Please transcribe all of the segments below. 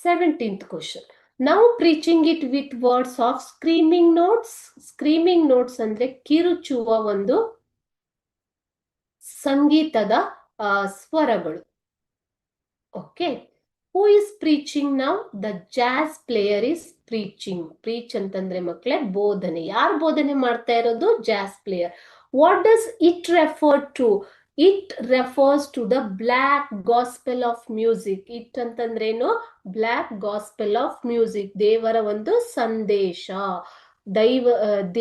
17th question. Now preaching it with words of screaming notes. Screaming notes ಅಂದ್ರೆ ಕಿರುಚುವ ಒಂದು ಸಂಗೀತದ ಸ್ವರಗಳು. Okay, who is preaching now? The jazz player is preaching. Preach ಅಂತಂದ್ರೆ ಮಕ್ಕಳೇ ಬೋಧನೆ. ಯಾರು ಬೋಧನೆ ಮಾಡ್ತಾ ಇರೋದು? Jazz player. What does it refer to? It refers to the black gospel of music. It ಅಂತಂದ್ರೇನು? ಬ್ಲ್ಯಾಕ್ ಗಾಸ್ಪೆಲ್ ಆಫ್ ಮ್ಯೂಸಿಕ್, ದೇವರ ಒಂದು ಸಂದೇಶ,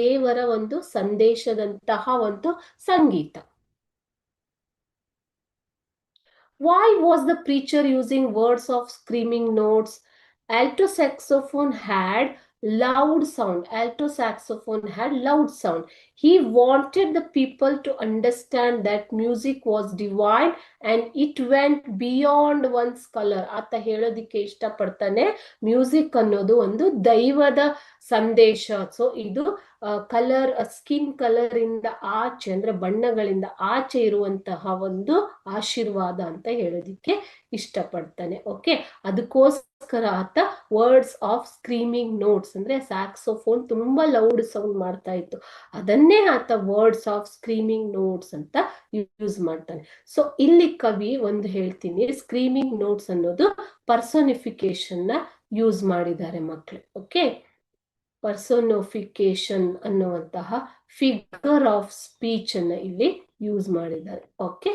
ದೇವರ ಒಂದು ಸಂದೇಶದಂತಹ ಒಂದು ಸಂಗೀತ. Why was the preacher using words of screaming notes? Alto saxophone had loud sound. Alto saxophone had loud sound. He wanted the people to understand that music was divine and it went beyond one's color. ಆತ ಹೇಳೋದಿಕ್ಕೆ ಇಷ್ಟಪಡ್ತಾನೆ, music ಅನ್ನೋದು ಒಂದು ದೈವದ ಸಂದೇಶ. So ಇದು colour, skin colour ಇಂದ ಆಚೆ, ಅಂದ್ರೆ ಬಣ್ಣಗಳಿಂದ ಆಚೆ ಇರುವಂತಹ ಒಂದು ಆಶೀರ್ವಾದ ಅಂತ ಹೇಳೋದಿಕ್ಕೆ ಇಷ್ಟಪಡ್ತಾನೆ. ಓಕೆ, ಅದಕ್ಕೋಸ್ಕರ ಆತ ವರ್ಡ್ಸ್ ಆಫ್ ಸ್ಕ್ರೀಮಿಂಗ್ ನೋಟ್ಸ್, ಅಂದ್ರೆ ಸ್ಯಾಕ್ಸೋಫೋನ್ ತುಂಬಾ ಲೌಡ್ ಸೌಂಡ್ ಮಾಡ್ತಾ ಇತ್ತು, ಅದನ್ನೇ ಆತ ವರ್ಡ್ಸ್ ಆಫ್ ಸ್ಕ್ರೀಮಿಂಗ್ ನೋಟ್ಸ್ ಅಂತ ಯೂಸ್ ಮಾಡ್ತಾನೆ. ಸೊ ಇಲ್ಲಿ ಕವಿ ಒಂದು ಹೇಳ್ತೀನಿ, ಸ್ಕ್ರೀಮಿಂಗ್ ನೋಟ್ಸ್ ಅನ್ನೋದು ಪರ್ಸೋನಿಫಿಕೇಶನ್ ನ ಯೂಸ್ ಮಾಡಿದ್ದಾರೆ ಮಕ್ಕಳು. ಓಕೆ, ಪರ್ಸೋನಿಫಿಕೇಶನ್ ಅನ್ನುವಂತಹ ಫಿಗರ್ ಆಫ್ ಸ್ಪೀಚ್ ಅನ್ನ ಇಲ್ಲಿ ಯೂಸ್ ಮಾಡಿದ್ದಾರೆ. ಓಕೆ,